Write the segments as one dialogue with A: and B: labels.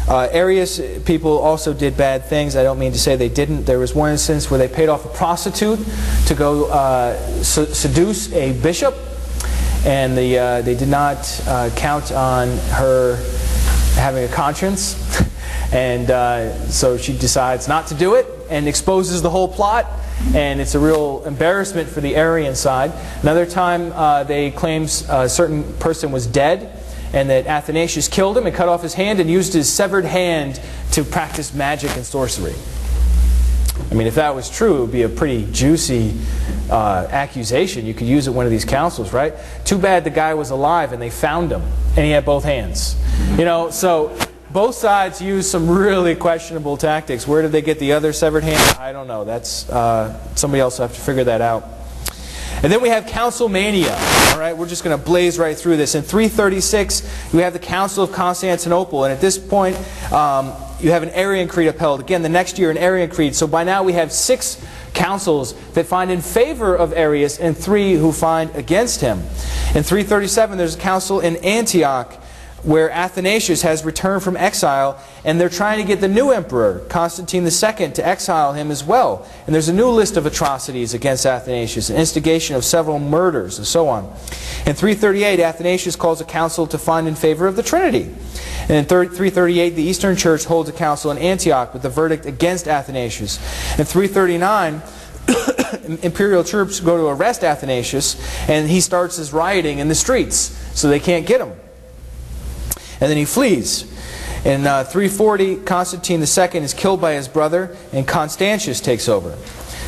A: Arius people also did bad things. I don't mean to say they didn't. There was one instance where they paid off a prostitute to go seduce a bishop, and they did not count on her having a conscience, and so she decides not to do it and exposes the whole plot, and it's a real embarrassment for the Arian side. Another time they claim a certain person was dead, and that Athanasius killed him and cut off his hand and used his severed hand to practice magic and sorcery. I mean, if that was true, it would be a pretty juicy accusation. You could use it at one of these councils, right? Too bad the guy was alive and they found him and he had both hands. You know, so both sides use some really questionable tactics. Where did they get the other severed hand? I don't know. That's somebody else will have to figure that out. And then we have council mania. All right, we're just going to blaze right through this. In 336, we have the Council of Constantinople, and at this point, you have an Arian creed upheld. Again, the next year, an Arian creed. So by now, we have 6 councils that find in favor of Arius and 3 who find against him. In 337, there's a council in Antioch where Athanasius has returned from exile, and they're trying to get the new emperor, Constantine II, to exile him as well. And there's a new list of atrocities against Athanasius, an instigation of several murders, and so on. In 338, Athanasius calls a council to find in favor of the Trinity. And in 338, the Eastern Church holds a council in Antioch with the verdict against Athanasius. In 339, imperial troops go to arrest Athanasius, and he starts his rioting in the streets, so they can't get him. And then he flees. In 340, Constantine II is killed by his brother, and Constantius takes over.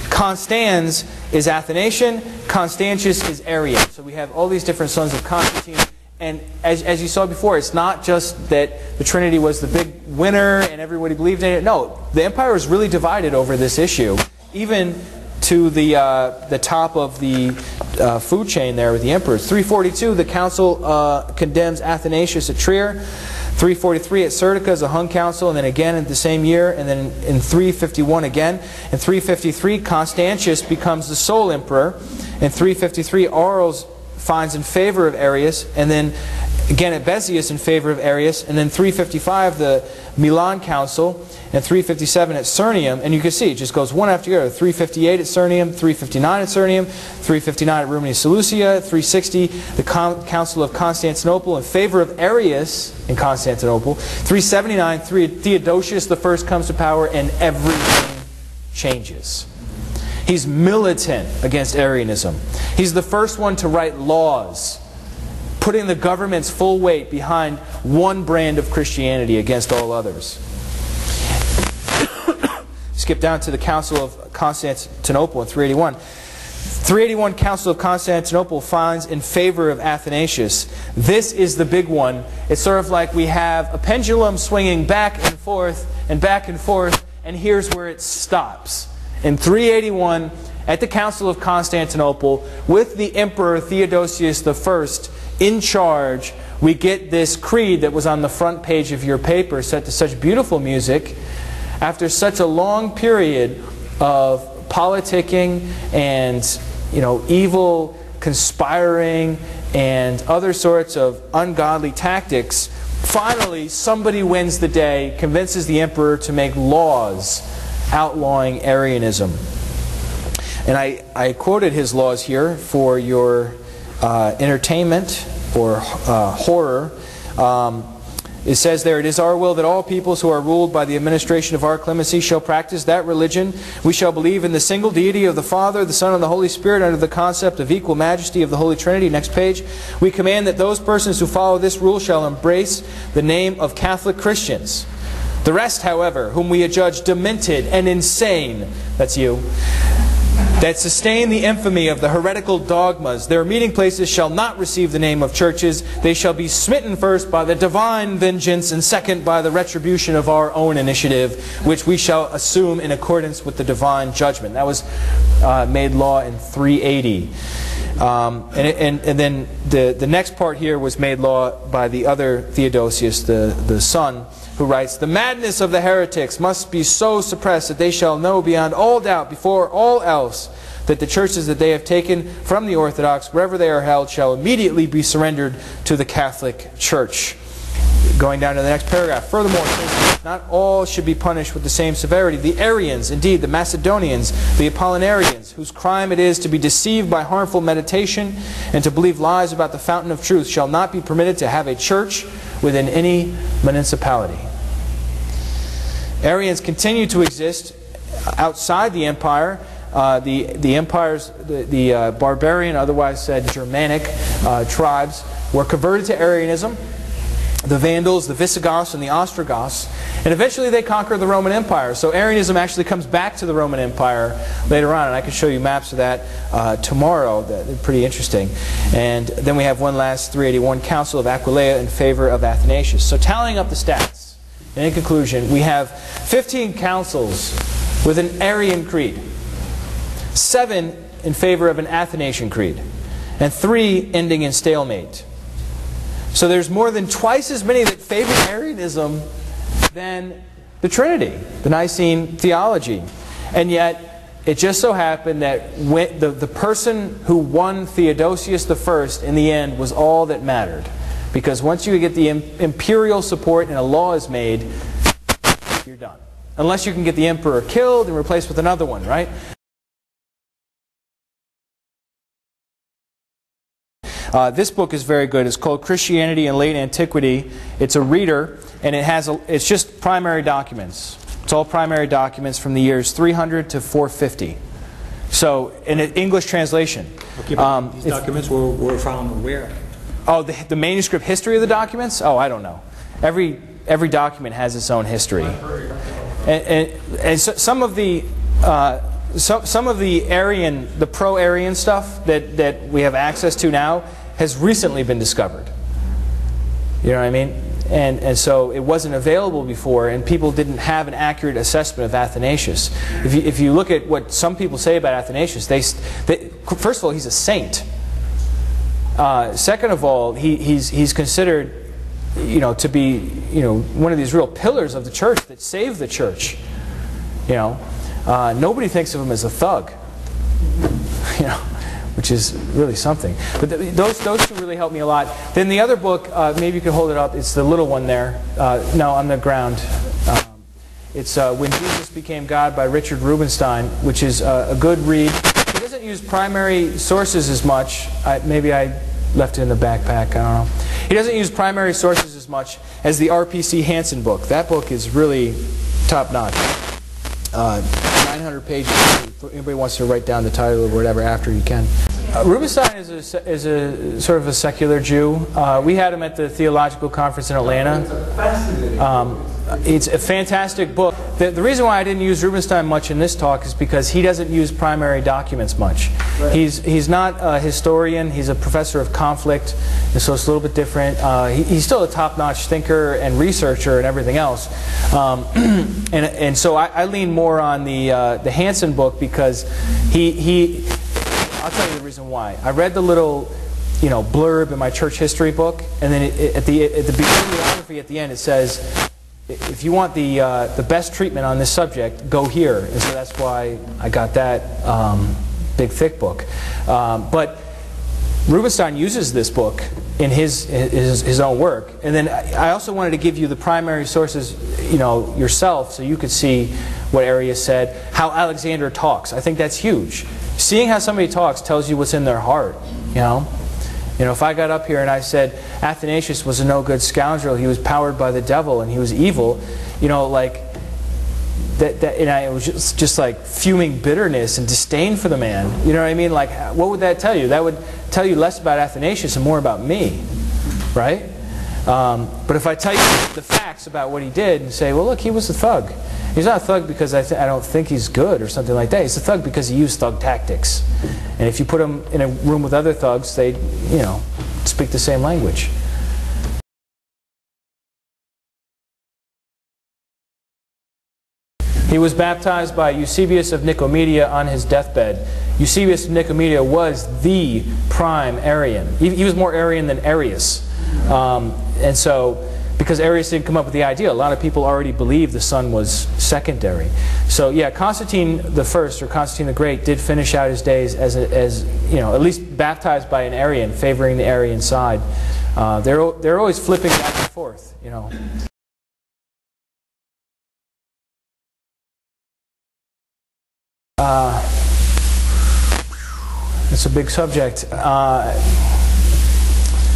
A: Constans is Athanasian, Constantius is Arian. So we have all these different sons of Constantine. And as you saw before, it's not just that the Trinity was the big winner and everybody believed in it. No, the empire was really divided over this issue, even to the top of the food chain there with the emperors. 342, the council condemns Athanasius at Trier. 343 at Serdica is a hung council, and then again in the same year, and then in 351 again. In 353, Constantius becomes the sole emperor. In 353, Aries finds in favor of Arius, and then again at Bezius in favor of Arius, and then 355 the Milan Council, and 357 at Sirmium, and you can see it just goes one after the other. 358 at Sirmium, 359 at Sirmium, 359 at Rumini Seleucia, 360 the Council of Constantinople in favor of Arius in Constantinople, 379 Theodosius I comes to power, and everything changes. He's militant against Arianism. He's the first one to write laws, putting the government's full weight behind one brand of Christianity against all others. Skip down to the Council of Constantinople in 381. 381 Council of Constantinople finds in favor of Athanasius. This is the big one. It's sort of like we have a pendulum swinging back and forth, and here's where it stops. In 381, at the Council of Constantinople, with the Emperor Theodosius I in charge, we get this creed that was on the front page of your paper, set to such beautiful music. After such a long period of politicking and, evil conspiring and other sorts of ungodly tactics, finally somebody wins the day, convinces the emperor to make laws outlawing Arianism. And I quoted his laws here for your entertainment or horror. It says there, "It is our will that all peoples who are ruled by the administration of our clemency shall practice that religion. We shall believe in the single deity of the Father, the Son, and the Holy Spirit under the concept of equal majesty of the Holy Trinity." Next page. "We command that those persons who follow this rule shall embrace the name of Catholic Christians. The rest, however, whom we adjudge demented and insane," that's you, "that sustain the infamy of the heretical dogmas, their meeting places shall not receive the name of churches. They shall be smitten first by the divine vengeance, and second by the retribution of our own initiative, which we shall assume in accordance with the divine judgment." That was made law in 380. And then the next part here was made law by the other Theodosius, the son, who writes, "The madness of the heretics must be so suppressed that they shall know beyond all doubt before all else that the churches that they have taken from the Orthodox, wherever they are held, shall immediately be surrendered to the Catholic Church." Going down to the next paragraph. Furthermore, not all should be punished with the same severity. The Arians, indeed the Macedonians, the Apollinarians, whose crime it is to be deceived by harmful meditation and to believe lies about the fountain of truth, shall not be permitted to have a church within any municipality. Arians continue to exist outside the empire. The empires, the barbarian, otherwise said Germanic tribes, were converted to Arianism. The Vandals, the Visigoths, and the Ostrogoths. And eventually they conquer the Roman Empire. So Arianism actually comes back to the Roman Empire later on. And I can show you maps of that tomorrow. They're pretty interesting. And then we have one last 381 Council of Aquileia in favor of Athanasius. So tallying up the stats, and in conclusion, we have 15 councils with an Arian creed, 7 in favor of an Athanasian creed, and 3 ending in stalemate. So there's more than twice as many that favor Arianism than the Trinity, the Nicene theology. And yet, it just so happened that when the person who won Theodosius I in the end was all that mattered. Because once you get the imperial support and a law is made, you're done. Unless you can get the emperor killed and replaced with another one, right? This book is very good. It's called Christianity in Late Antiquity. It's a reader, and it's just primary documents. It's all primary documents from the years 300 to 450. So, in an English translation.
B: Okay, but these documents were found where?
A: Oh, the manuscript history of the documents? Oh, I don't know. Every document has its own history. And so, some of the Arian, the pro-Arian stuff that we have access to now has recently been discovered. You know what I mean? And so it wasn't available before, and people didn't have an accurate assessment of Athanasius. If you look at what some people say about Athanasius, first of all, he's a saint. Second of all, he's considered, to be, one of these real pillars of the church that saved the church. Nobody thinks of him as a thug, which is really something. But those two really helped me a lot. Then the other book, maybe you could hold it up. It's the little one there. No, on the ground. It's When Jesus Became God by Richard Rubinstein, which is a good read. He doesn't use primary sources as much. Maybe I left it in the backpack. I don't know. He doesn't use primary sources as much as the R.P.C. Hansen book. That book is really top-notch. 900 pages. If anybody wants to write down the title or whatever after, you can. Rubinstein is a sort of a secular Jew. We had him at the theological conference in Atlanta. It's a fantastic book. The reason why I didn't use Rubinstein much in this talk is because he doesn't use primary documents much. Right. He's not a historian. He's a professor of conflict, and so it's a little bit different. He's still a top-notch thinker and researcher and everything else. And so I lean more on the Hansen book because I'll tell you the reason why. I read the little blurb in my church history book, and then at the bibliography at the end it says, if you want the best treatment on this subject, go here. And so that's why I got that big thick book. But Rubinstein uses this book in his own work. And then I also wanted to give you the primary sources, yourself, so you could see what Arius said, how Alexander talks. I think that's huge. Seeing how somebody talks tells you what's in their heart. If I got up here and I said Athanasius was a no-good scoundrel, he was powered by the devil and he was evil, like and I was just like fuming bitterness and disdain for the man. You know what I mean? Like, what would that tell you? That would tell you less about Athanasius and more about me, right? But if I tell you the facts about what he did and say, well, look, he was a thug. He's not a thug because I don't think he's good or something like that. He's a thug because he used thug tactics. And if you put him in a room with other thugs, they, speak the same language. He was baptized by Eusebius of Nicomedia on his deathbed. Eusebius of Nicomedia was the prime Arian. He was more Arian than Arius. And so, because Arius didn't come up with the idea, a lot of people already believed the Son was secondary. So yeah, Constantine I, or Constantine the Great, did finish out his days as at least baptized by an Arian, favoring the Arian side. They're always flipping back and forth, you know. It's a big subject. I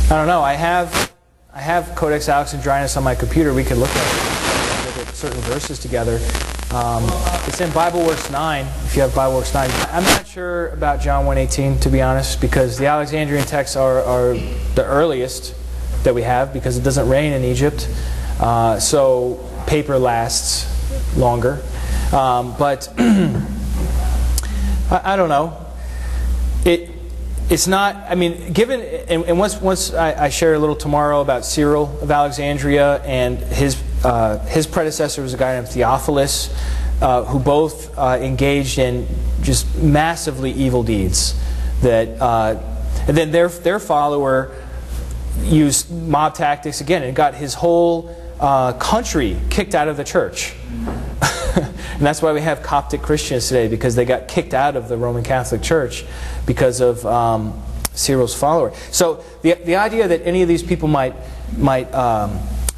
A: don't know. I have Codex Alexandrinus on my computer. We could look at certain verses together. It's in BibleWorks 9, if you have BibleWorks 9. I'm not sure about John 1:18, to be honest, because the Alexandrian texts are the earliest that we have, because it doesn't rain in Egypt, so paper lasts longer. But I don't know. It's not, I mean, given, and once I share a little tomorrow about Cyril of Alexandria, and his predecessor was a guy named Theophilus, who both engaged in just massively evil deeds. And then their follower used mob tactics again and got his whole country kicked out of the church. And that's why we have Coptic Christians today, because they got kicked out of the Roman Catholic Church because of Cyril's follower. So the idea that any of these people might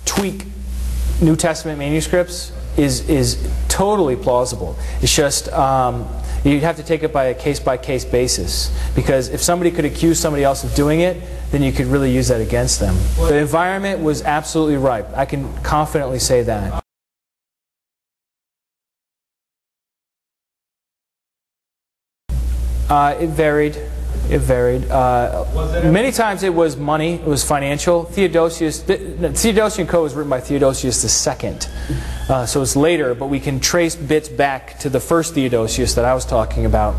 A: tweak New Testament manuscripts is totally plausible. It's just you'd have to take it by a case-by-case basis, because if somebody could accuse somebody else of doing it, then you could really use that against them. The environment was absolutely ripe. I can confidently say that. It varied. It varied. Many times it was money. It was financial. The Theodotian Code was written by Theodosius II, so it's later. But we can trace bits back to the first Theodosius that I was talking about,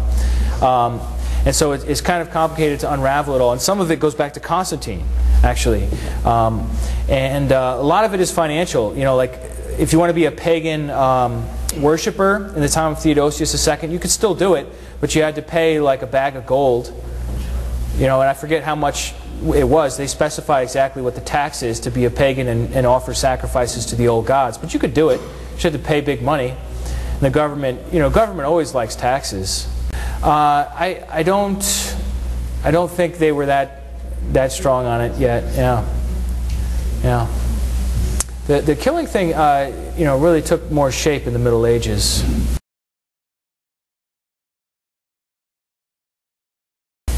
A: and so it's kind of complicated to unravel it all. And some of it goes back to Constantine, actually, and a lot of it is financial. You know, like if you want to be a pagan worshiper in the time of Theodosius II, you could still do it, but you had to pay like a bag of gold. You know, and I forget how much it was. They specify exactly what the tax is to be a pagan and offer sacrifices to the old gods. But you could do it. You just had to pay big money. And the government, you know, government always likes taxes. I don't think they were that strong on it yet. Yeah. The killing thing, you know, really took more shape in the Middle Ages.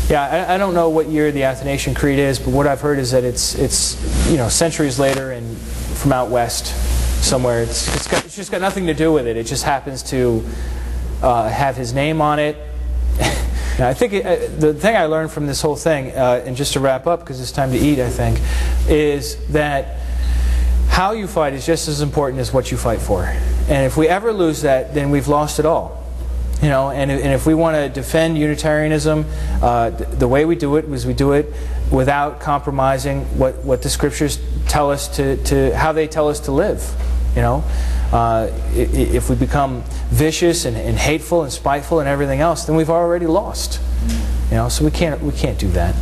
A: Yeah, I don't know what year the Athanasian Creed is, but what I've heard is that it's you know, centuries later and from out west somewhere. It's just got nothing to do with it. It just happens to have his name on it. I think the thing I learned from this whole thing, and just to wrap up because it's time to eat, I think, is that how you fight is just as important as what you fight for. And if we ever lose that, then we've lost it all. You know, and if we want to defend Unitarianism, the way we do it is we do it without compromising what the Scriptures tell us how they tell us to live. You know, if we become vicious and hateful and spiteful and everything else, then we've already lost. You know, so we can't do that.